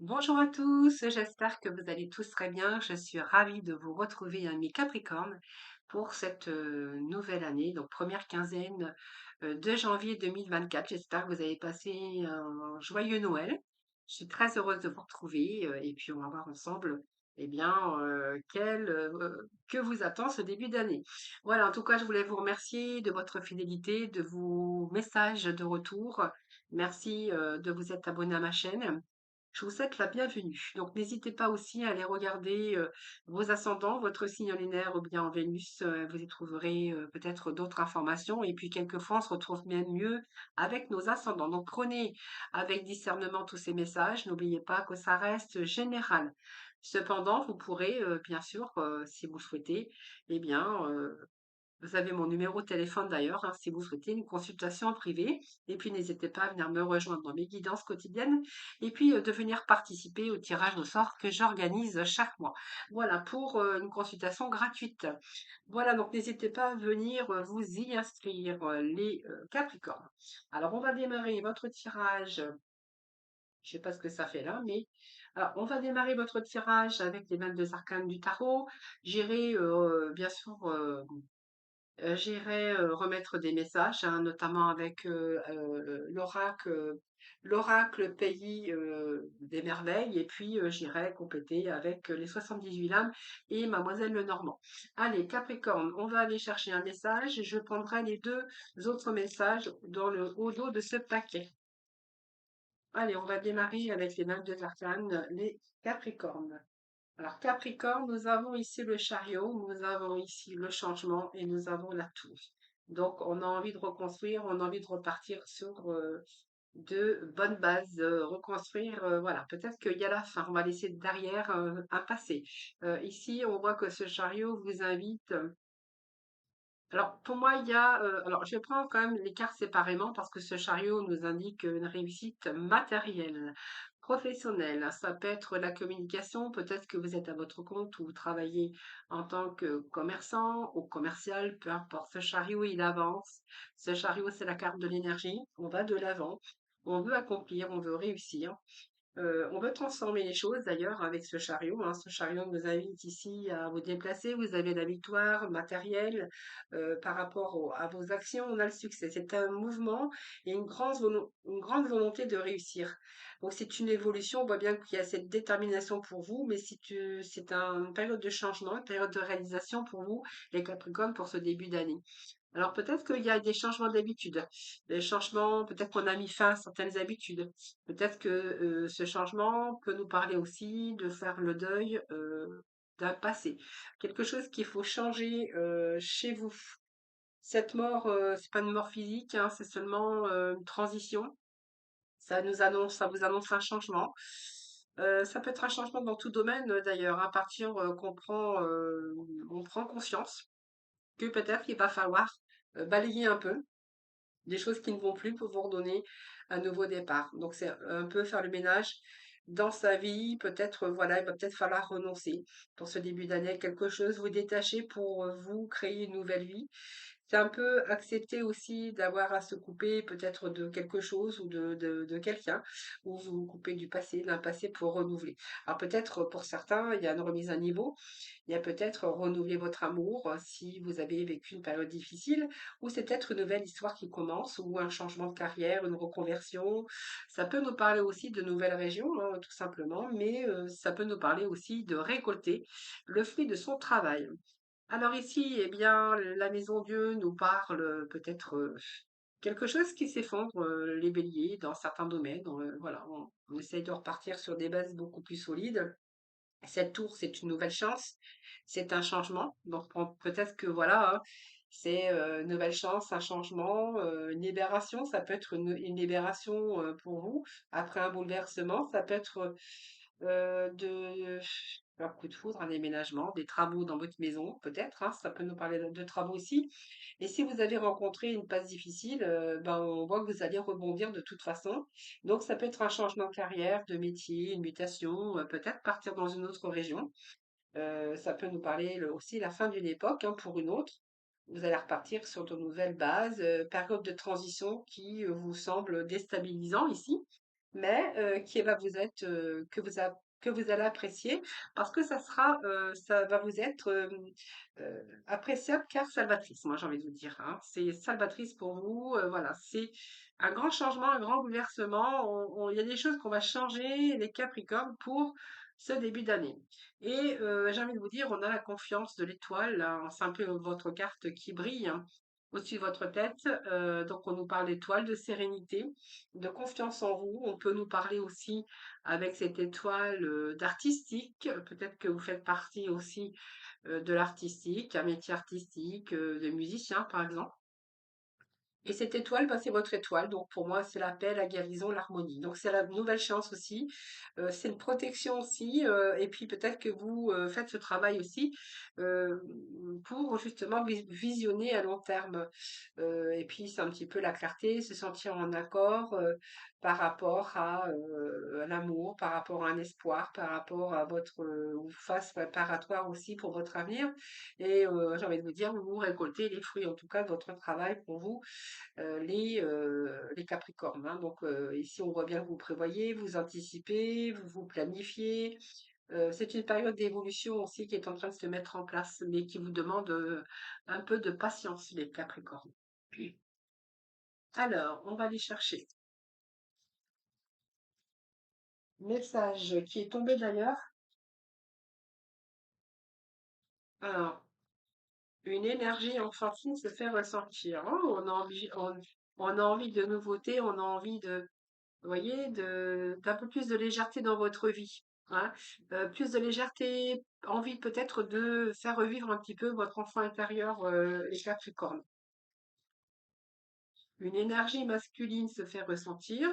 Bonjour à tous, j'espère que vous allez tous très bien. Je suis ravie de vous retrouver, amis Capricorne, pour cette nouvelle année, donc première quinzaine de janvier 2024. J'espère que vous avez passé un joyeux Noël. Je suis très heureuse de vous retrouver et puis on va voir ensemble, eh bien, que vous attend ce début d'année. Voilà, en tout cas, je voulais vous remercier de votre fidélité, de vos messages de retour. Merci de vous être abonné à ma chaîne. Je vous souhaite la bienvenue. Donc, n'hésitez pas aussi à aller regarder vos ascendants, votre signe lunaire ou bien en Vénus. Vous y trouverez peut-être d'autres informations. Et puis, quelquefois, on se retrouve bien mieux avec nos ascendants. Donc, prenez avec discernement tous ces messages. N'oubliez pas que ça reste général. Cependant, vous pourrez, bien sûr, si vous le souhaitez, eh bien, vous avez mon numéro de téléphone d'ailleurs, hein, si vous souhaitez une consultation en privé. Et puis n'hésitez pas à venir me rejoindre dans mes guidances quotidiennes et puis de venir participer au tirage au sort que j'organise chaque mois. Voilà, pour une consultation gratuite. Voilà, donc n'hésitez pas à venir vous y inscrire, les Capricornes. Alors, on va démarrer votre tirage. Je sais pas ce que ça fait là, mais alors, on va démarrer votre tirage avec les 22 arcanes du tarot. J'irai bien sûr j'irai, remettre des messages, hein, notamment avec, l'oracle Pays, des merveilles et puis, j'irai compléter avec, les 78 lames et mademoiselle Lenormand. Allez, Capricorne, on va aller chercher un message et je prendrai les 2 autres messages dans le au dos de ce paquet. Allez, on va démarrer avec les 22 arcanes, les Capricornes. Alors, Capricorne, nous avons ici le chariot, nous avons ici le changement et nous avons la tour. Donc, on a envie de reconstruire, on a envie de repartir sur de bonnes bases, reconstruire, voilà. Peut-être qu'il y a la fin, on va laisser derrière un passé. Ici, on voit que ce chariot vous invite. Alors, pour moi, il y a. Alors, je prends quand même les cartes séparément parce que ce chariot nous indique une réussite matérielle, professionnelle. Ça peut être la communication, peut-être que vous êtes à votre compte ou vous travaillez en tant que commerçant ou commercial, peu importe. Ce chariot, il avance. Ce chariot, c'est la carte de l'énergie. On va de l'avant. On veut accomplir, on veut réussir. On veut transformer les choses d'ailleurs avec ce chariot, hein. Ce chariot nous invite ici à vous déplacer. Vous avez la victoire matérielle par rapport à vos actions. On a le succès. C'est un mouvement et une grande volonté de réussir. Donc c'est une évolution. On voit bien qu'il y a cette détermination pour vous, mais c'est une période de changement, une période de réalisation pour vous, les Capricornes, pour ce début d'année. Alors peut-être qu'il y a des changements d'habitude, des changements, peut-être qu'on a mis fin à certaines habitudes. Peut-être que ce changement peut nous parler aussi de faire le deuil d'un passé, quelque chose qu'il faut changer chez vous. Cette mort, c'est pas une mort physique, hein, c'est seulement une transition. Ça vous annonce un changement. Ça peut être un changement dans tout domaine d'ailleurs, à partir on prend conscience que peut-être il va falloir balayer un peu des choses qui ne vont plus pour vous redonner un nouveau départ. Donc c'est un peu faire le ménage dans sa vie. Peut-être, voilà, il va peut-être falloir renoncer pour ce début d'année à quelque chose, vous détacher pour vous créer une nouvelle vie. C'est un peu accepter aussi d'avoir à se couper peut-être de quelque chose ou de quelqu'un, ou vous vous coupez du passé, d'un passé pour renouveler. Alors peut-être pour certains, il y a une remise à niveau, il y a peut-être renouveler votre amour si vous avez vécu une période difficile, ou c'est peut-être une nouvelle histoire qui commence, ou un changement de carrière, une reconversion. Ça peut nous parler aussi de nouvelles régions, hein, tout simplement, mais ça peut nous parler aussi de récolter le fruit de son travail. Alors ici, eh bien, la maison Dieu nous parle peut-être quelque chose qui s'effondre, les béliers, dans certains domaines. Voilà, on essaye de repartir sur des bases beaucoup plus solides. Cette tour, c'est une nouvelle chance, c'est un changement. Donc peut-être que voilà, hein, c'est une nouvelle chance, un changement, une libération. Ça peut être une libération pour vous après un bouleversement. Ça peut être un coup de foudre, un déménagement, des travaux dans votre maison, peut-être, hein, ça peut nous parler de travaux aussi. Et si vous avez rencontré une passe difficile, ben, on voit que vous allez rebondir de toute façon. Donc, ça peut être un changement de carrière, de métier, une mutation, peut-être partir dans une autre région. Ça peut nous parler aussi la fin d'une époque, hein, pour une autre. Vous allez repartir sur de nouvelles bases, période de transition qui vous semble déstabilisant ici. mais qui va vous être, que vous allez apprécier parce que ça va vous être appréciable car salvatrice, moi j'ai envie de vous dire, hein. C'est salvatrice pour vous, voilà, c'est un grand changement, un grand bouleversement. Il y a des choses qu'on va changer, les Capricornes, pour ce début d'année. Et j'ai envie de vous dire, on a la confiance de l'étoile, là, c'est un peu votre carte qui brille, hein, au-dessus de votre tête. Donc on nous parle d'étoile, de sérénité, de confiance en vous. On peut nous parler aussi avec cette étoile d'artistique. Peut-être que vous faites partie aussi de l'artistique, un métier artistique, de musicien par exemple. Et cette étoile, bah, c'est votre étoile. Donc pour moi, c'est la paix, la guérison, l'harmonie. Donc c'est la nouvelle chance aussi. C'est une protection aussi. Et puis peut-être que vous faites ce travail aussi euh, pour justement visionner à long terme. Et puis c'est un petit peu la clarté, se sentir en accord par rapport à l'amour, par rapport à un espoir, par rapport à votre phase préparatoire aussi pour votre avenir. Et j'ai envie de vous dire, vous récoltez les fruits en tout cas de votre travail pour vous les Capricornes, hein. Donc ici, on voit bien que vous prévoyez, vous anticipez, vous vous planifiez. C'est une période d'évolution aussi qui est en train de se mettre en place, mais qui vous demande un peu de patience, les Capricornes. Alors, on va aller chercher. Message qui est tombé d'ailleurs. Alors, une énergie enfantine se fait ressentir. Oh, on a envie de nouveautés, on a envie de, vous voyez, d'un peu plus de légèreté dans votre vie, hein. Plus de légèreté, envie peut-être de faire revivre un petit peu votre enfant intérieur, les Capricornes. Une énergie masculine se fait ressentir.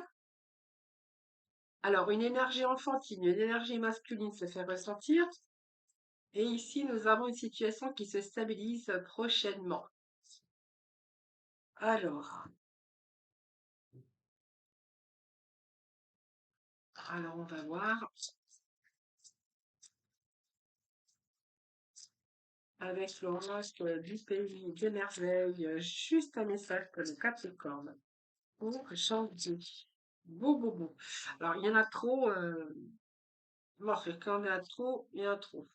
Alors, une énergie enfantine, une énergie masculine se fait ressentir. Et ici, nous avons une situation qui se stabilise prochainement. Alors, alors on va voir avec l'horoscope du pays des merveilles, juste un message pour le Capricorne. Pour changer. Beau, beau, beau. Alors, il y en a trop. Bon, c'est quand il y en a trop, il y en a trop.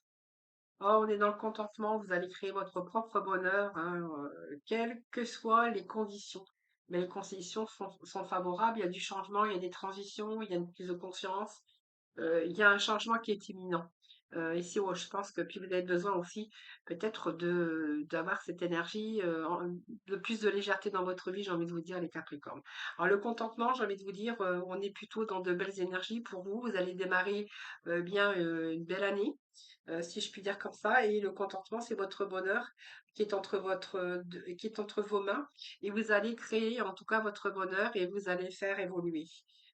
Oh, on est dans le contentement, vous allez créer votre propre bonheur, hein, quelles que soient les conditions. Mais les conditions sont favorables, il y a du changement, il y a des transitions, il y a une prise de conscience, il y a un changement qui est imminent. Ici, oh, je pense que puis vous avez besoin aussi peut-être d'avoir cette énergie, de plus de légèreté dans votre vie, j'ai envie de vous dire, les Capricornes. Alors le contentement, j'ai envie de vous dire, on est plutôt dans de belles énergies pour vous. Vous allez démarrer bien une belle année, si je puis dire comme ça. Et le contentement, c'est votre bonheur qui est qui est entre vos mains. Et vous allez créer en tout cas votre bonheur et vous allez faire évoluer.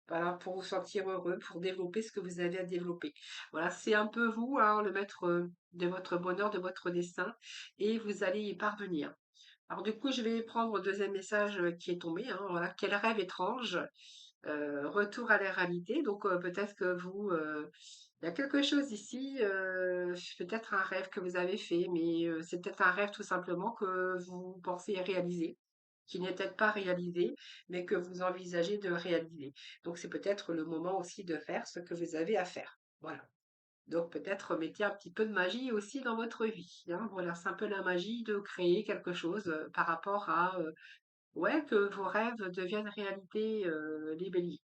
Voilà, pour vous sentir heureux, pour développer ce que vous avez à développer. Voilà, c'est un peu vous, hein, le maître de votre bonheur, de votre destin, et vous allez y parvenir. Alors du coup, je vais prendre le deuxième message qui est tombé, hein, voilà, quel rêve étrange, retour à la réalité. Donc peut-être que il y a quelque chose ici, peut-être un rêve que vous avez fait, mais c'est peut-être un rêve tout simplement que vous pensez réaliser, qui n'est peut-être pas réalisé, mais que vous envisagez de réaliser. Donc c'est peut-être le moment aussi de faire ce que vous avez à faire. Voilà. Donc peut-être mettez un petit peu de magie aussi dans votre vie, hein. Voilà, c'est un peu la magie de créer quelque chose par rapport à ouais, que vos rêves deviennent réalité, les béliers.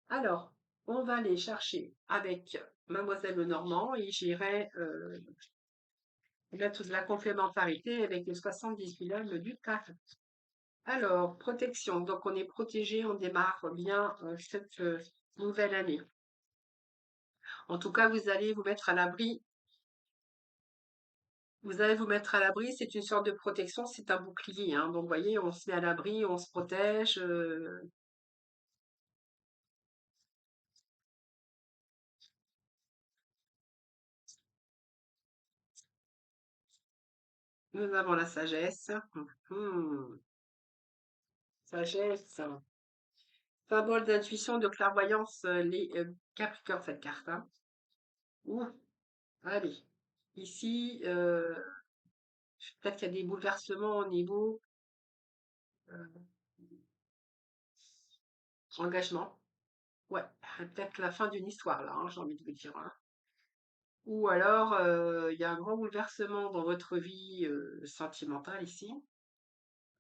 Alors, on va aller chercher avec Mademoiselle Lenormand et j'irai mettre de la complémentarité avec les 78 lames du carré. Alors, protection. Donc, on est protégé, on démarre bien cette nouvelle année. En tout cas, vous allez vous mettre à l'abri. Vous allez vous mettre à l'abri, c'est une sorte de protection, c'est un bouclier, hein. Donc, vous voyez, on se met à l'abri, on se protège. Nous avons la sagesse. Mhm. Sagesse. Symbole d'intuition, de clairvoyance, les Capricornes, cette carte, hein. Ouh, allez. Ici, peut-être qu'il y a des bouleversements au niveau euh, engagement. Ouais, peut-être la fin d'une histoire là, hein, j'ai envie de vous dire, hein. Ou alors, il y a un grand bouleversement dans votre vie, sentimentale ici.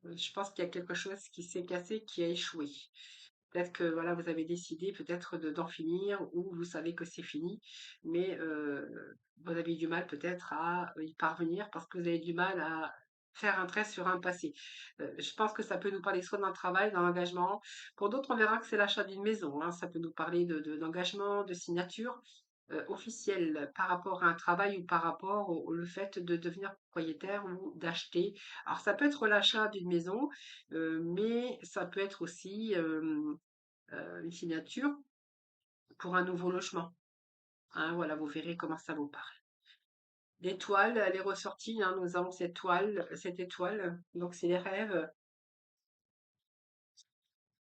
Je pense qu'il y a quelque chose qui s'est cassé, qui a échoué. Peut-être que voilà, vous avez décidé peut-être d'en finir ou vous savez que c'est fini, mais vous avez du mal peut-être à y parvenir parce que vous avez du mal à faire un trait sur un passé. Je pense que ça peut nous parler soit d'un travail, d'un engagement. Pour d'autres, on verra que c'est l'achat d'une maison, hein. Ça peut nous parler d'engagement, de signature officielle par rapport à un travail ou par rapport le fait de devenir propriétaire ou d'acheter. Alors ça peut être l'achat d'une maison, mais ça peut être aussi une signature pour un nouveau logement. Hein, voilà, vous verrez comment ça vous parle. L'étoile, elle est ressortie, hein, nous avons cette étoile, donc c'est les rêves,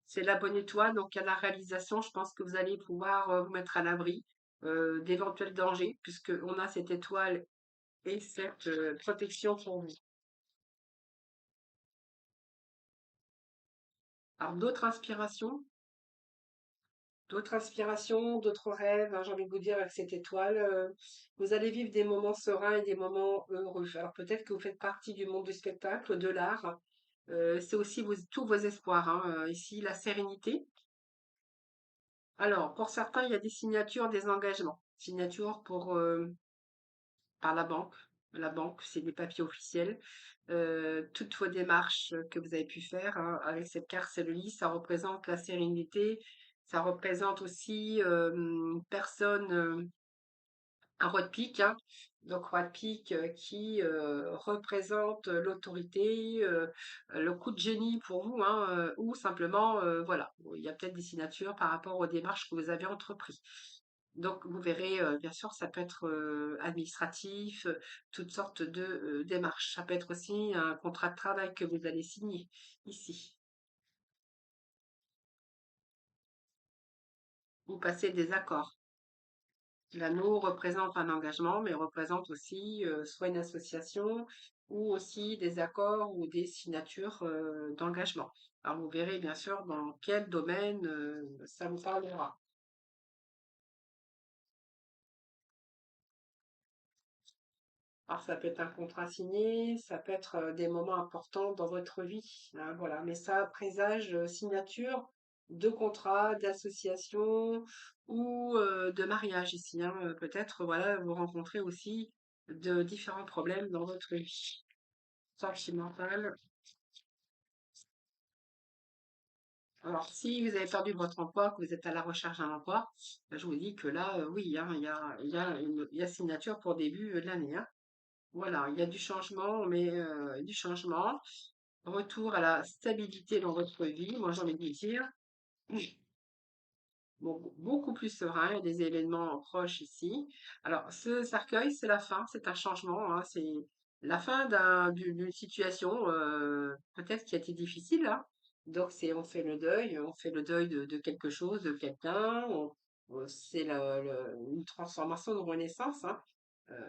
c'est la bonne étoile, donc à la réalisation, je pense que vous allez pouvoir vous mettre à l'abri d'éventuels dangers, puisqu'on a cette étoile et cette protection pour vous. Alors d'autres inspirations, d'autres rêves, hein, j'ai envie de vous dire avec cette étoile, vous allez vivre des moments sereins et des moments heureux. Alors peut-être que vous faites partie du monde du spectacle, de l'art. C'est aussi tous vos espoirs, hein, ici, la sérénité. Alors, pour certains, il y a des signatures, des engagements. Signatures par la banque. La banque, c'est des papiers officiels. Toutes vos démarches que vous avez pu faire, hein, avec cette carte, c'est le lit, ça représente la sérénité. Ça représente aussi une personne, un roi de pique, hein. Donc roi de pique qui représente l'autorité, le coup de génie pour vous, hein, ou simplement, voilà, il y a peut-être des signatures par rapport aux démarches que vous avez entreprises. Donc vous verrez, bien sûr, ça peut être administratif, toutes sortes de démarches. Ça peut être aussi un contrat de travail que vous allez signer ici. Vous passez des accords. L'anneau représente un engagement, mais représente aussi soit une association ou aussi des accords ou des signatures d'engagement. Alors vous verrez bien sûr dans quel domaine ça vous parlera. Alors ça peut être un contrat signé, ça peut être des moments importants dans votre vie, hein, voilà. Mais ça présage signature de contrat, d'association ou de mariage ici, hein. Peut-être voilà, vous rencontrez aussi de différents problèmes dans votre vie sentimentale. Alors si vous avez perdu votre emploi, que vous êtes à la recherche d'un emploi, je vous dis que là, oui, hein, il y a signature pour début de l'année, hein. Voilà, il y a du changement, mais du changement. Retour à la stabilité dans votre vie, moi j'ai envie de vous dire. Beaucoup plus serein, il y a des événements proches ici. Alors, ce cercueil, c'est la fin, c'est un changement, hein, c'est la fin d'une situation peut-être qui a été difficile, hein. Donc, on fait le deuil de quelque chose, de quelqu'un. C'est une transformation, une renaissance, hein.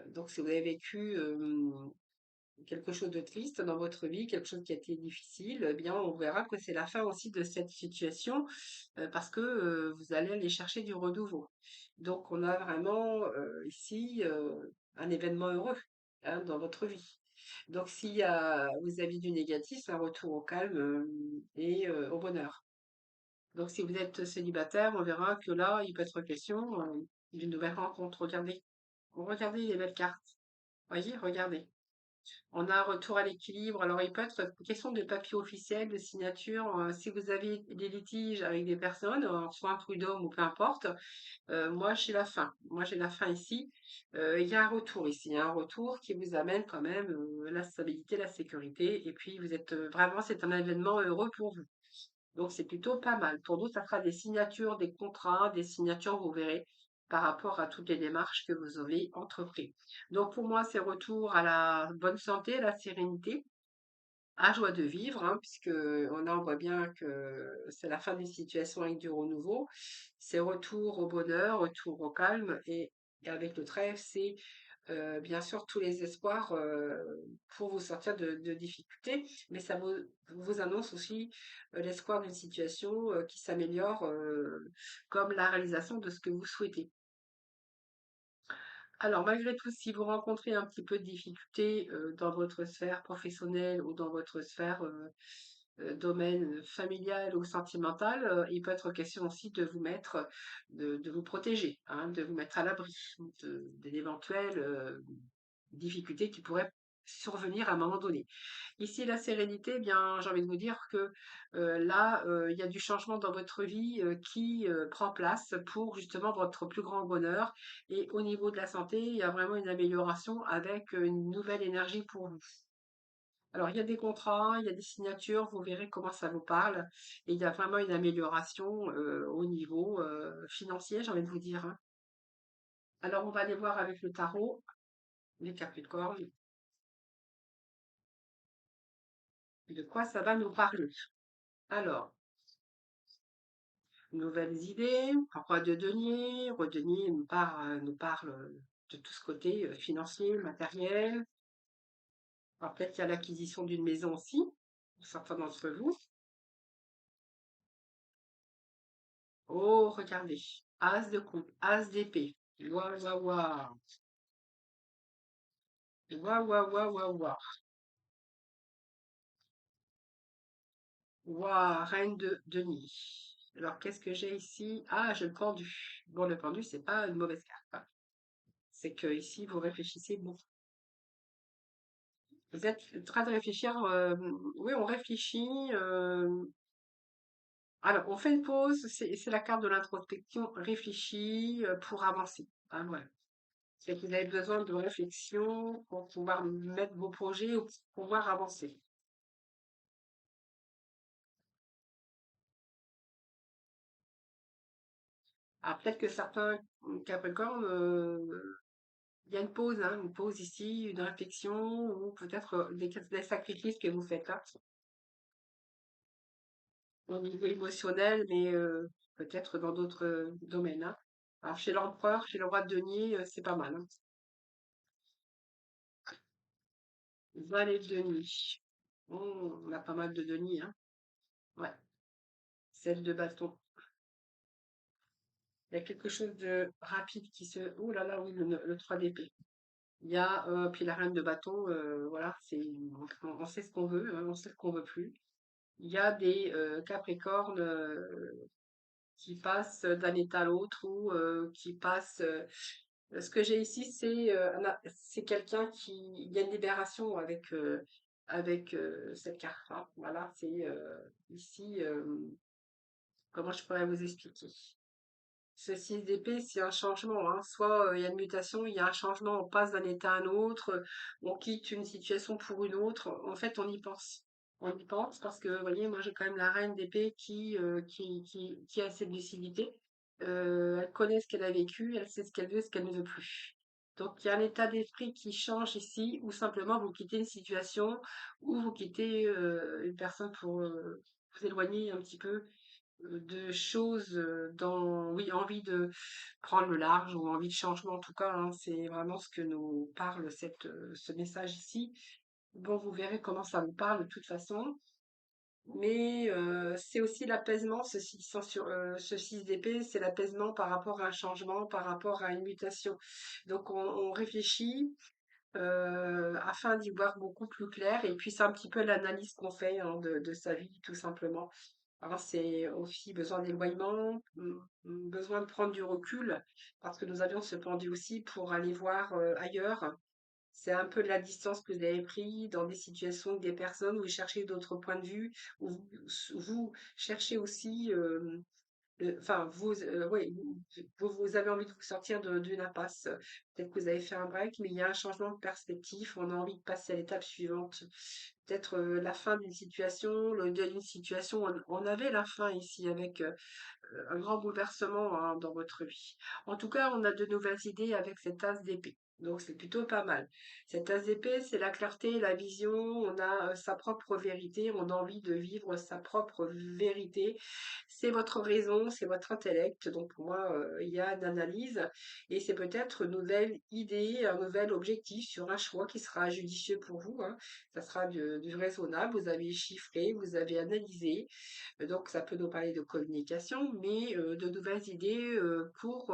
Donc, si vous avez vécu quelque chose de triste dans votre vie, quelque chose qui a été difficile, eh bien, on verra que c'est la fin aussi de cette situation parce que vous allez aller chercher du renouveau. Donc, on a vraiment ici un événement heureux, hein, dans votre vie. Donc, vous avez du négatif, c'est un retour au calme et au bonheur. Donc, si vous êtes célibataire, on verra que là, il peut être question d'une nouvelle rencontre. Regardez les belles cartes. Voyez, regardez. On a un retour à l'équilibre. Alors, il peut être question de papier officiel, de signature. Si vous avez des litiges avec des personnes, soit un prud'homme ou peu importe, moi, j'ai la fin. Moi, j'ai la fin ici. Il y a un retour ici, il y a un retour qui vous amène quand même la stabilité, la sécurité. Et puis, vous êtes vraiment, c'est un événement heureux pour vous. Donc, c'est plutôt pas mal. Pour nous, ça sera des signatures, des contrats, des signatures, vous verrez, par rapport à toutes les démarches que vous avez entreprises. Donc, pour moi, c'est retour à la bonne santé, à la sérénité, à joie de vivre, hein, puisque on voit bien que c'est la fin d'une situation avec du renouveau. C'est retour au bonheur, retour au calme et avec le trèfle, c'est bien sûr tous les espoirs pour vous sortir de difficultés, mais ça vous annonce aussi l'espoir d'une situation qui s'améliore, comme la réalisation de ce que vous souhaitez. Alors, malgré tout, si vous rencontrez un petit peu de difficultés dans votre sphère professionnelle ou dans votre sphère domaine familial ou sentimental, il peut être question aussi de vous mettre, de vous protéger, hein, de vous mettre à l'abri d'éventuelles difficultés qui pourraient survenir à un moment donné. Ici, la sérénité, eh bien, j'ai envie de vous dire que là, il y a du changement dans votre vie qui prend place pour justement votre plus grand bonheur. Et au niveau de la santé, il y a vraiment une amélioration avec une nouvelle énergie pour vous. Alors, il y a des contrats, il y a des signatures, vous verrez comment ça vous parle. Et il y a vraiment une amélioration au niveau financier, j'ai envie de vous dire, hein. Alors, on va aller voir avec le tarot, les Capricornes, de quoi ça va nous parler. Alors, nouvelles idées, roi de denier, roi de denier nous parle de tout ce côté financier, matériel. Alors, peut-être qu'il y a l'acquisition d'une maison aussi, pour certains d'entre vous. Oh, regardez, as de coupe, as d'épée. Waouh, waouh, waouh. Waouh, waouh, waouh, waouh, waouh. Waouh, reine de denier. Alors, qu'est-ce que j'ai ici? Ah, j'ai le pendu. Bon, le pendu, c'est pas une mauvaise carte, hein. C'est que ici, vous réfléchissez beaucoup. Vous êtes en train de réfléchir. Oui, on réfléchit. Alors, on fait une pause. C'est la carte de l'introspection. Réfléchis pour avancer. Ah, voilà. C'est que vous avez besoin de réflexion pour pouvoir mettre vos projets ou pour pouvoir avancer. Alors, peut-être que certains Capricornes, il y a une pause ici, une réflexion ou peut-être des sacrifices que vous faites là au niveau émotionnel, mais peut-être dans d'autres domaines, hein. Alors, chez l'empereur, chez le roi de denier, c'est pas mal, hein. Valet de denier. Oh, on a pas mal de deniers, hein. Ouais. Celle de bâton. Il y a quelque chose de rapide qui se. Oh là là, oui, le 3 d'épée. Il y a, puis la reine de bâton, voilà, on sait ce qu'on veut, hein, on sait ce qu'on veut plus. Il y a des capricornes qui passent d'un état à l'autre ou qui passent. Ce que j'ai ici, c'est quelqu'un qui. Il y a une libération avec cette carte, hein. Voilà, c'est ici. Comment je pourrais vous expliquer? Ce 6 d'épée, c'est un changement, hein. Soit il y a une mutation, il y a un changement, on passe d'un état à un autre, on quitte une situation pour une autre. En fait, on y pense. On y pense parce que, vous voyez, moi j'ai quand même la reine d'épée qui a cette lucidité. Elle connaît ce qu'elle a vécu, elle sait ce qu'elle veut, ce qu'elle ne veut plus. Donc il y a un état d'esprit qui change ici, ou simplement vous quittez une situation, ou vous quittez une personne pour vous éloigner un petit peu de choses dans, oui, envie de prendre le large ou envie de changement en tout cas, hein, c'est vraiment ce que nous parle ce message ici. Bon, vous verrez comment ça vous parle de toute façon. Mais c'est aussi l'apaisement, ce 6 d'épée, c'est l'apaisement par rapport à un changement, par rapport à une mutation. Donc on réfléchit afin d'y voir beaucoup plus clair. Et puis c'est un petit peu l'analyse qu'on fait hein, de sa vie, tout simplement. Alors, c'est aussi besoin d'éloignement, besoin de prendre du recul, parce que nous avions ce pendu aussi pour aller voir ailleurs. C'est un peu de la distance que vous avez pris dans des situations, des personnes où vous cherchez d'autres points de vue, où vous cherchez aussi enfin, oui, vous avez envie de vous sortir d'une impasse. Peut-être que vous avez fait un break, mais il y a un changement de perspective. On a envie de passer à l'étape suivante. Peut-être la fin d'une situation, le deuil d'une situation. On avait la fin ici avec un grand bouleversement hein, dans votre vie. En tout cas, on a de nouvelles idées avec cet as d'épée. Donc c'est plutôt pas mal. Cet as d'épée, c'est la clarté, la vision, on a sa propre vérité, on a envie de vivre sa propre vérité. C'est votre raison, c'est votre intellect. Donc pour moi, il y a une analyse et c'est peut-être une nouvelle idée, un nouvel objectif sur un choix qui sera judicieux pour vous, hein. Ça sera du raisonnable, vous avez chiffré, vous avez analysé. Donc ça peut nous parler de communication, mais de nouvelles idées pour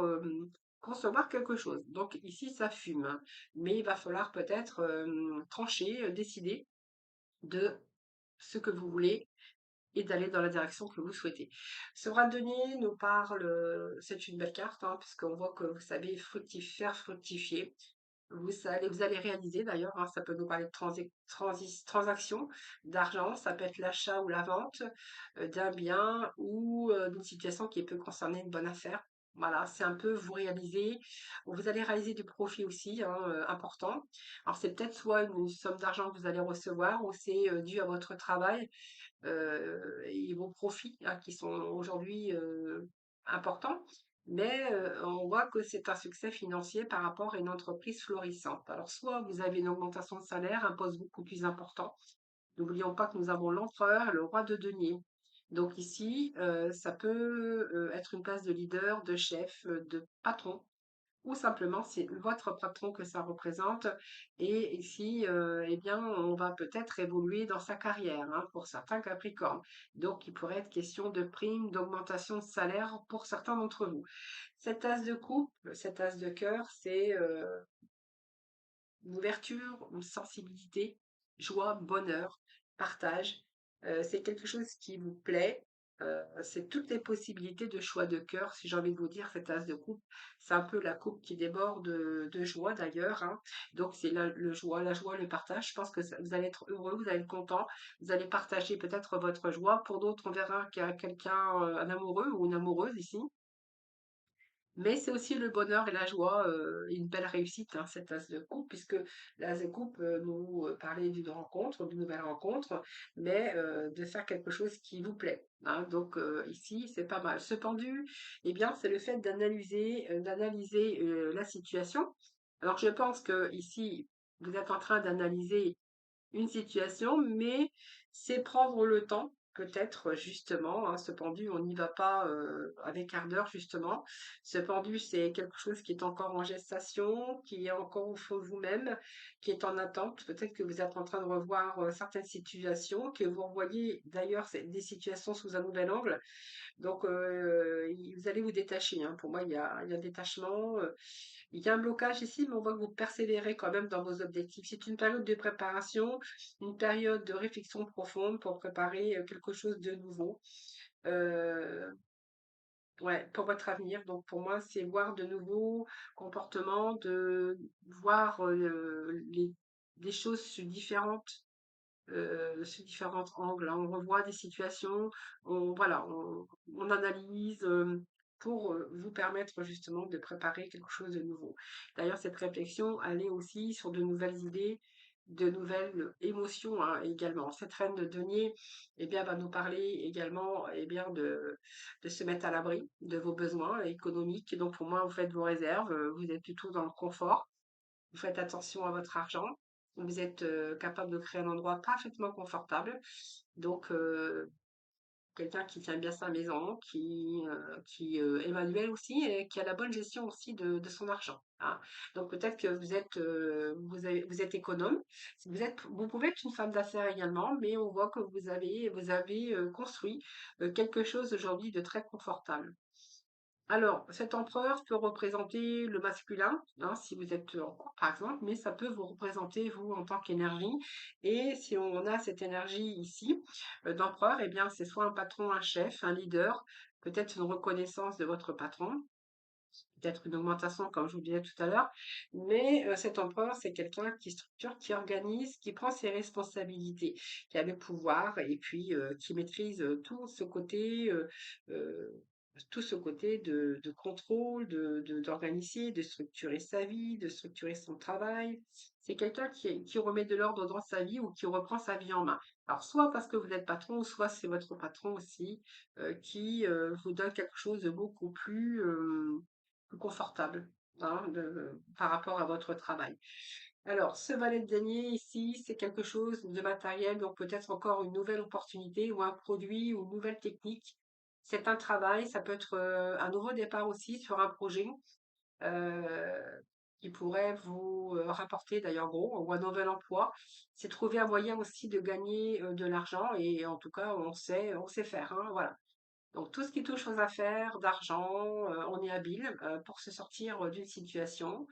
concevoir quelque chose. Donc ici, ça fume, hein. Mais il va falloir peut-être trancher, décider de ce que vous voulez et d'aller dans la direction que vous souhaitez. Ce bras de denier nous parle, c'est une belle carte, hein, puisqu'on voit que vous savez faire fructifier. Vous allez réaliser d'ailleurs, hein, ça peut nous parler de transactions, d'argent, ça peut être l'achat ou la vente d'un bien ou d'une situation qui peut concerner une bonne affaire. Voilà, c'est un peu vous réaliser, vous allez réaliser du profit aussi, hein, important. Alors c'est peut-être soit une somme d'argent que vous allez recevoir ou c'est dû à votre travail et vos profits, hein, qui sont aujourd'hui importants. Mais on voit que c'est un succès financier par rapport à une entreprise florissante. Alors, soit vous avez une augmentation de salaire, un poste beaucoup plus important. N'oublions pas que nous avons l'empereur et le roi de denier. Donc ici, ça peut être une place de leader, de chef, de patron, ou simplement c'est votre patron que ça représente. Et ici, eh bien, on va peut-être évoluer dans sa carrière, hein, pour certains Capricornes. Donc, il pourrait être question de prime, d'augmentation de salaire pour certains d'entre vous. Cet as de coupe, cet as de cœur, c'est une ouverture, une sensibilité, joie, bonheur, partage. C'est quelque chose qui vous plaît. C'est toutes les possibilités de choix de cœur, si j'ai envie de vous dire, cette tasse de coupe. C'est un peu la coupe qui déborde de joie d'ailleurs, hein. Donc c'est la joie, le partage. Je pense que vous allez être heureux, vous allez être content, vous allez partager peut-être votre joie. Pour d'autres, on verra qu'il y a quelqu'un, un amoureux ou une amoureuse ici. Mais c'est aussi le bonheur et la joie, et une belle réussite, hein, cette as de coupe, puisque l'as de coupe nous parlait d'une rencontre, d'une nouvelle rencontre, mais de faire quelque chose qui vous plaît, hein. Donc ici, c'est pas mal. Ce pendu, eh bien, c'est le fait d'analyser la situation. Alors, je pense que ici, vous êtes en train d'analyser une situation, mais c'est prendre le temps, peut-être justement, hein, ce pendu, on n'y va pas avec ardeur justement. Ce pendu, c'est quelque chose qui est encore en gestation, qui est encore au fond de vous-même, qui est en attente. Peut-être que vous êtes en train de revoir certaines situations, que vous revoyez d'ailleurs des situations sous un nouvel angle. Donc, vous allez vous détacher, hein. Pour moi, il y a un détachement. Il y a un blocage ici, mais on voit que vous persévérez quand même dans vos objectifs. C'est une période de préparation, une période de réflexion profonde pour préparer quelque chose de nouveau. Euh, ouais, pour votre avenir. Donc, pour moi, c'est voir de nouveaux comportements, de voir des choses différentes sous différents angles, hein. On revoit des situations, voilà, on analyse pour vous permettre justement de préparer quelque chose de nouveau. D'ailleurs, cette réflexion, elle est aussi sur de nouvelles idées, de nouvelles émotions, hein, également. Cette reine de denier, eh bien, va nous parler également, eh bien, de se mettre à l'abri de vos besoins économiques. Et donc, pour moi, vous faites vos réserves, vous êtes plutôt dans le confort, vous faites attention à votre argent, vous êtes capable de créer un endroit parfaitement confortable. Donc, quelqu'un qui tient bien sa maison, est manuel aussi et qui a la bonne gestion aussi de son argent, hein. Donc, peut-être que vous êtes économe. Vous pouvez être une femme d'affaires également, mais on voit que vous avez construit quelque chose aujourd'hui de très confortable. Alors, cet empereur peut représenter le masculin, hein, si vous êtes en couple par exemple, mais ça peut vous représenter vous en tant qu'énergie. Et si on a cette énergie ici d'empereur, eh bien c'est soit un patron, un chef, un leader, peut-être une reconnaissance de votre patron, peut-être une augmentation comme je vous disais tout à l'heure. Mais cet empereur, c'est quelqu'un qui structure, qui organise, qui prend ses responsabilités, qui a le pouvoir et puis qui maîtrise euh, tout ce côté de contrôle, d'organiser, de structurer sa vie, de structurer son travail. C'est quelqu'un qui remet de l'ordre dans sa vie ou qui reprend sa vie en main. Alors, soit parce que vous êtes patron, soit c'est votre patron aussi qui vous donne quelque chose de beaucoup plus confortable. hein, par rapport à votre travail. Alors, ce valet de denier ici, c'est quelque chose de matériel, donc peut-être encore une nouvelle opportunité ou un produit ou une nouvelle technique. C'est un travail, ça peut être un nouveau départ aussi sur un projet euh, qui pourrait vous rapporter d'ailleurs gros ou un nouvel emploi. C'est trouver un moyen aussi de gagner de l'argent et en tout cas, on sait faire, hein, voilà. Donc tout ce qui touche aux affaires, d'argent, on est habile pour se sortir d'une situation.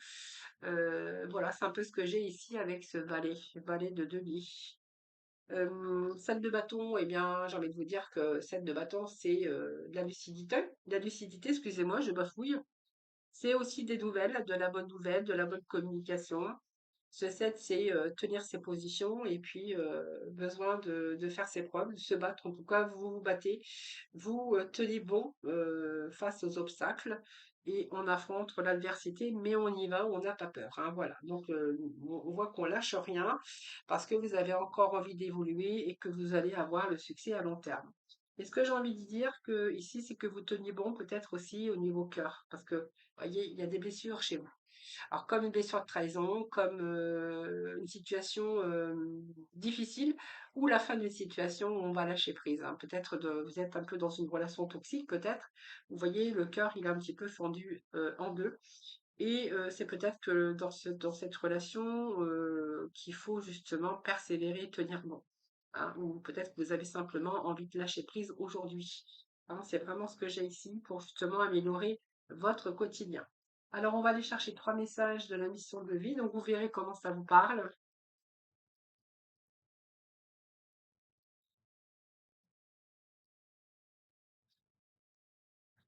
Voilà, c'est un peu ce que j'ai ici avec ce valet de denier. 7 de bâton, eh bien, j'ai envie de vous dire que 7 de bâton, c'est de la lucidité, excusez-moi, je bafouille. C'est aussi des nouvelles, de la bonne nouvelle, de la bonne communication. Ce 7, c'est tenir ses positions et puis besoin de faire ses preuves, de se battre. En tout cas, vous vous battez, vous tenez bon face aux obstacles et on affronte l'adversité, mais on y va, on n'a pas peur, hein, voilà. Donc, on voit qu'on lâche rien parce que vous avez encore envie d'évoluer et que vous allez avoir le succès à long terme. Et ce que j'ai envie de dire que ici, c'est que vous teniez bon peut-être aussi au niveau cœur, parce que, voyez, il y a des blessures chez vous. Alors, comme une blessure de trahison, comme une situation difficile, ou la fin d'une situation où on va lâcher prise, hein. Peut-être vous êtes un peu dans une relation toxique, peut-être. Vous voyez, le cœur, il est un petit peu fendu en deux. Et c'est peut-être que dans cette relation qu'il faut justement persévérer, tenir bon, hein. Ou peut-être que vous avez simplement envie de lâcher prise aujourd'hui, hein. C'est vraiment ce que j'ai ici pour justement améliorer votre quotidien. Alors, on va aller chercher 3 messages de la mission de vie, donc vous verrez comment ça vous parle.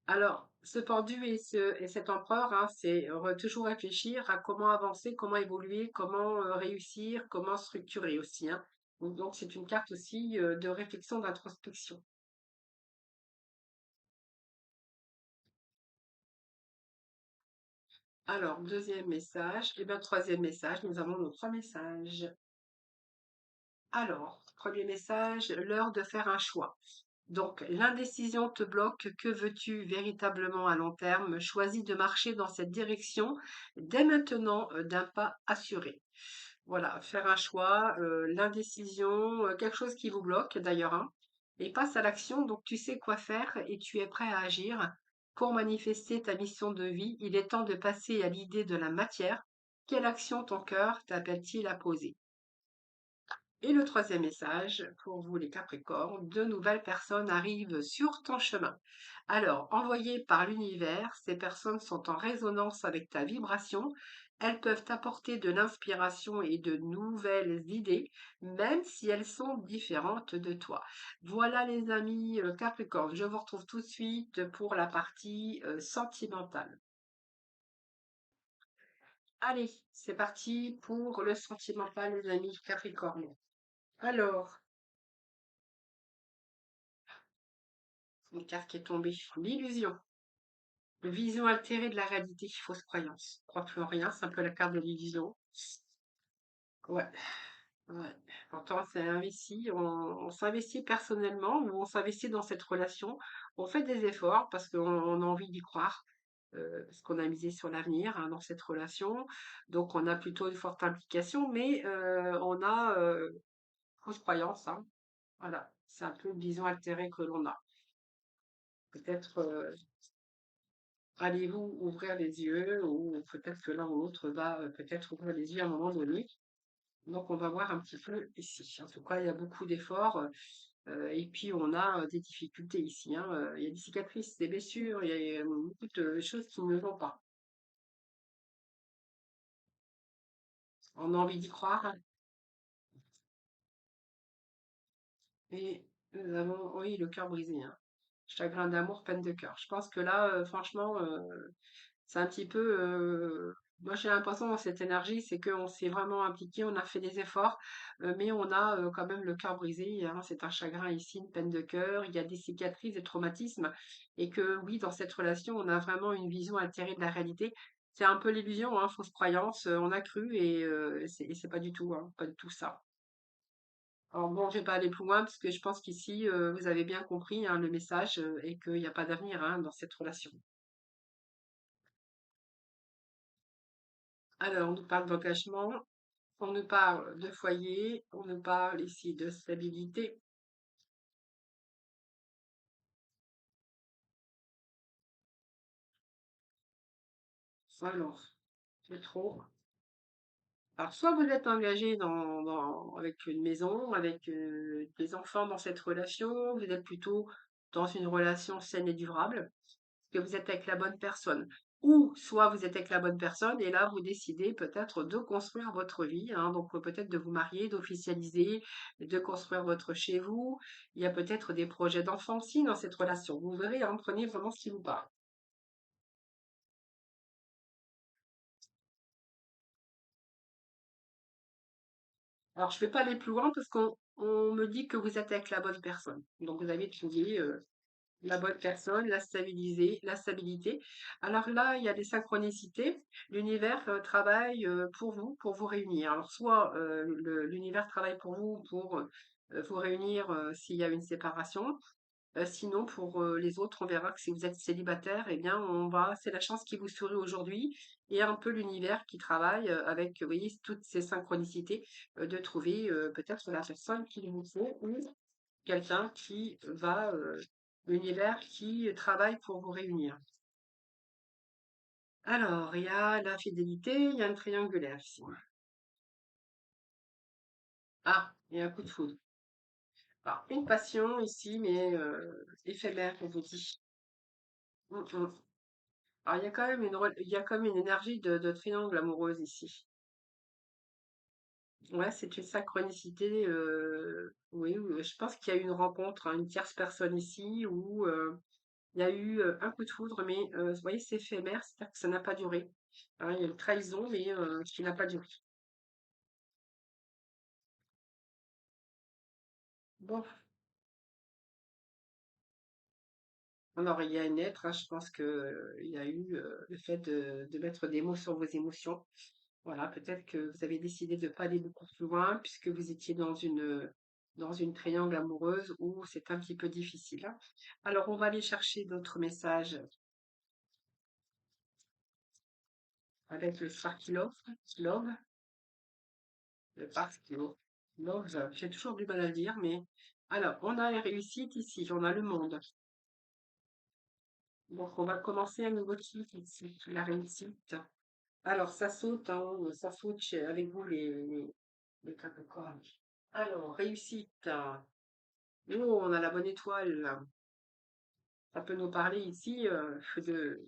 Alors, ce pendu et cet empereur, hein, c'est toujours réfléchir à comment avancer, comment évoluer, comment réussir, comment structurer aussi, hein. Donc, c'est une carte aussi de réflexion, d'introspection. Alors, deuxième message, et bien troisième message, nous avons nos trois messages. Alors, premier message, l'heure de faire un choix. Donc, l'indécision te bloque. Que veux-tu véritablement à long terme? Choisis de marcher dans cette direction dès maintenant d'un pas assuré. Voilà, faire un choix, l'indécision, quelque chose qui vous bloque d'ailleurs, hein, et passe à l'action. Donc, tu sais quoi faire et tu es prêt à agir pour manifester ta mission de vie. Il est temps de passer à l'idée de la matière. Quelle action ton cœur t'appelle-t-il à poser? Et le troisième message, pour vous les Capricornes, de nouvelles personnes arrivent sur ton chemin. Alors, envoyées par l'univers, ces personnes sont en résonance avec ta vibration. Elles peuvent t'apporter de l'inspiration et de nouvelles idées, même si elles sont différentes de toi. Voilà les amis Capricornes, je vous retrouve tout de suite pour la partie sentimentale. Allez, c'est parti pour le sentimental, les amis Capricornes. Alors, une carte qui est tombée. L'illusion. Vision altérée de la réalité, fausse croyance. Crois plus en rien, c'est un peu la carte de l'illusion. Ouais, ouais. Pourtant, c'est investi. On s'investit personnellement ou on s'investit dans cette relation. On fait des efforts parce qu'on a envie d'y croire. Parce qu'on a misé sur l'avenir hein, dans cette relation. Donc, on a plutôt une forte implication, mais on a fausse croyance, hein. Voilà, c'est un peu une vision altérée que l'on a. Peut-être allez-vous ouvrir les yeux ou peut-être que l'un ou l'autre va peut-être ouvrir les yeux à un moment donné. Donc on va voir un petit peu ici. En tout cas, il y a beaucoup d'efforts et puis on a des difficultés ici, hein. Il y a des cicatrices, des blessures, il y a beaucoup de choses qui ne vont pas. On a envie d'y croire et nous avons, oui, le cœur brisé, hein. Chagrin d'amour, peine de cœur. Je pense que là, franchement, c'est un petit peu, moi j'ai l'impression dans cette énergie, c'est qu'on s'est vraiment impliqué, on a fait des efforts, mais on a quand même le cœur brisé, hein. C'est un chagrin ici, une peine de cœur, il y a des cicatrices, des traumatismes, et que oui, dans cette relation, on a vraiment une vision altérée de la réalité. C'est un peu l'illusion, hein, fausse croyance, on a cru et c'est pas du tout, hein, pas du tout ça. Alors bon, je vais pas aller plus loin parce que je pense qu'ici, vous avez bien compris, hein, le message et qu'il n'y a pas d'avenir hein, dans cette relation. Alors, on nous parle d'engagement, on nous parle de foyer, on nous parle ici de stabilité. Alors, c'est trop. Alors, soit vous êtes engagé avec une maison, avec des enfants dans cette relation, vous êtes plutôt dans une relation saine et durable, que vous êtes avec la bonne personne. Ou soit vous êtes avec la bonne personne et là, vous décidez peut-être de construire votre vie, hein, donc peut-être de vous marier, d'officialiser, de construire votre chez vous. Il y a peut-être des projets d'enfants aussi dans cette relation. Vous verrez, hein, prenez vraiment ce qui vous parle. Alors, je ne vais pas aller plus loin parce qu'on me dit que vous êtes avec la bonne personne. Donc, vous avez trouvé la bonne personne, la stabilité. Alors là, il y a des synchronicités. L'univers travaille pour vous réunir. Alors, soit l'univers travaille pour vous réunir s'il y a une séparation. Sinon, pour les autres, on verra que si vous êtes célibataire, eh bien, c'est la chance qui vous sourit aujourd'hui et un peu l'univers qui travaille avec, vous voyez, toutes ces synchronicités de trouver peut-être la personne qu'il vous faut ou quelqu'un l'univers qui travaille pour vous réunir. Alors, il y a la fidélité, il y a un triangulaire ici. Ah, il y a un coup de foudre. Alors, une passion ici, mais éphémère, on vous dit. Mm, mm. Alors, il y a quand même une énergie de triangle amoureuse ici. Ouais, c'est une synchronicité. Oui, oui, je pense qu'il y a eu une rencontre, hein, une tierce personne ici où il y a eu un coup de foudre, mais vous voyez, c'est éphémère, c'est-à-dire que ça n'a pas duré. Hein, il y a une trahison, mais qui n'a pas duré. Bon, alors il y a un être, hein, je pense que il y a eu le fait de mettre des mots sur vos émotions. Voilà, peut-être que vous avez décidé de ne pas aller beaucoup plus loin puisque vous étiez dans une triangle amoureuse où c'est un petit peu difficile, hein. Alors, on va aller chercher d'autres messages avec le Sparky Love, Love, le Sparky Love, j'ai toujours du mal à le dire, mais alors, on a la réussite ici, on a le monde. Donc, on va commencer un nouveau titre ici, la réussite. Alors, ça saute, hein, ça saute avec vous les Capricornes. Alors, réussite. Oh, on a la bonne étoile, là. Ça peut nous parler ici de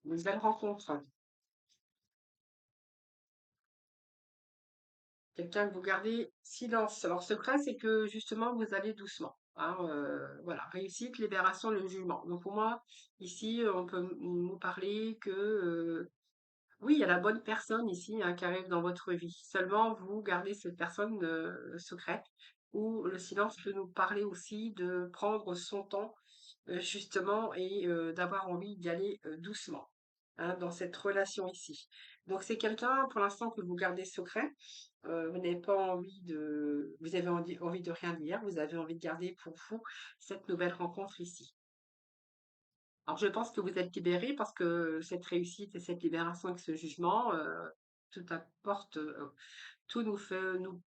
belles rencontres. Quelqu'un que vous gardez silence. Alors, secret, c'est que justement, vous allez doucement, hein, voilà, réussite, libération, le jugement. Donc, pour moi, ici, on peut nous parler que oui, il y a la bonne personne ici hein, qui arrive dans votre vie. Seulement, vous gardez cette personne secrète. Ou le silence peut nous parler aussi de prendre son temps justement et d'avoir envie d'y aller doucement hein, dans cette relation ici. Donc c'est quelqu'un pour l'instant que vous gardez secret. Vous n'avez pas vous avez envie de rien dire. Vous avez envie de garder pour vous cette nouvelle rencontre ici. Alors, je pense que vous êtes libéré parce que cette réussite et cette libération avec ce jugement, tout apporte, tout nous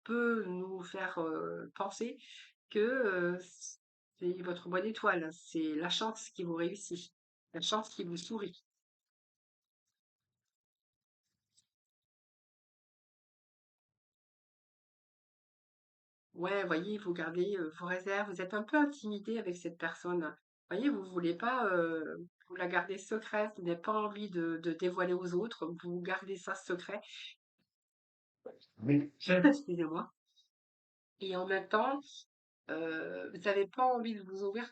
peut nous faire penser que c'est votre bonne étoile, c'est la chance qui vous réussit, la chance qui vous sourit. Ouais, voyez, vous gardez vos réserves, vous êtes un peu intimidé avec cette personne. Voyez, vous voulez pas, vous la gardez secrète, vous n'avez pas envie de dévoiler aux autres, vous gardez ça secret. Oui. Excusez-moi. Et en même temps, vous n'avez pas envie de vous ouvrir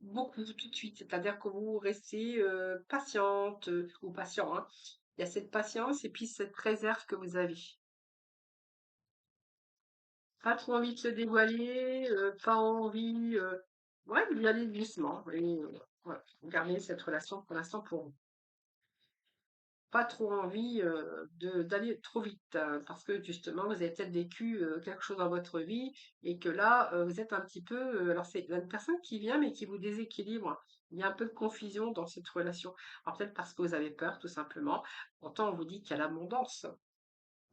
beaucoup tout de suite. C'est-à-dire que vous restez patiente ou patient, hein. Il y a cette patience et puis cette réserve que vous avez. Pas trop envie de se dévoiler, pas envie, ouais, d'y aller doucement. Et voilà, garder cette relation pour l'instant pour vous. Pas trop envie d'aller trop vite parce que justement vous avez peut-être vécu quelque chose dans votre vie et que là vous êtes un petit peu alors c'est une personne qui vient mais qui vous déséquilibre Il y a un peu de confusion dans cette relation. Alors peut-être parce que vous avez peur, tout simplement. Pourtant, on vous dit qu'il y a l'abondance.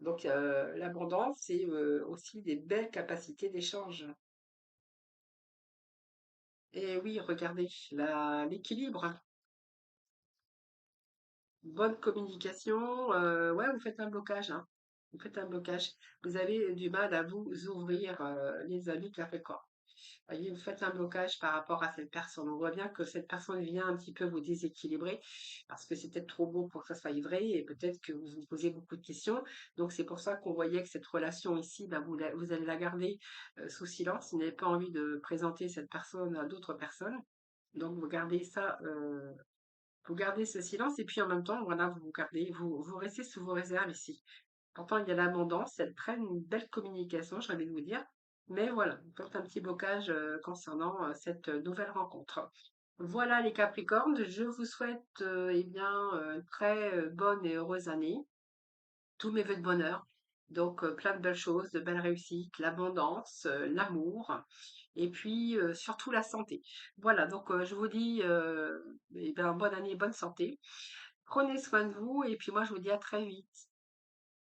Donc, l'abondance, c'est aussi des belles capacités d'échange. Et oui, regardez, l'équilibre, bonne communication, ouais, vous faites un blocage, hein. Vous faites un blocage. Vous avez du mal à vous ouvrir, les amis Capricorne. Voyez, vous faites un blocage par rapport à cette personne. On voit bien que cette personne vient un petit peu vous déséquilibrer parce que c'est peut-être trop beau pour que ça soit vrai et peut-être que vous vous posez beaucoup de questions. Donc c'est pour ça qu'on voyait que cette relation ici, ben, vous allez la garder sous silence. Vous n'avez pas envie de présenter cette personne à d'autres personnes. Donc vous gardez ça, vous gardez ce silence et puis en même temps, voilà, vous restez sous vos réserves ici. Pourtant, il y a l'abondance, c'est très une belle communication, j'ai envie de vous dire. Mais voilà, faites un petit blocage concernant cette nouvelle rencontre. Voilà les Capricornes, je vous souhaite eh bien une très bonne et heureuse année. Tous mes vœux de bonheur. Donc plein de belles choses, de belles réussites, l'abondance, l'amour et puis surtout la santé. Voilà, donc je vous dis eh bien, bonne année, bonne santé. Prenez soin de vous et puis moi je vous dis à très vite.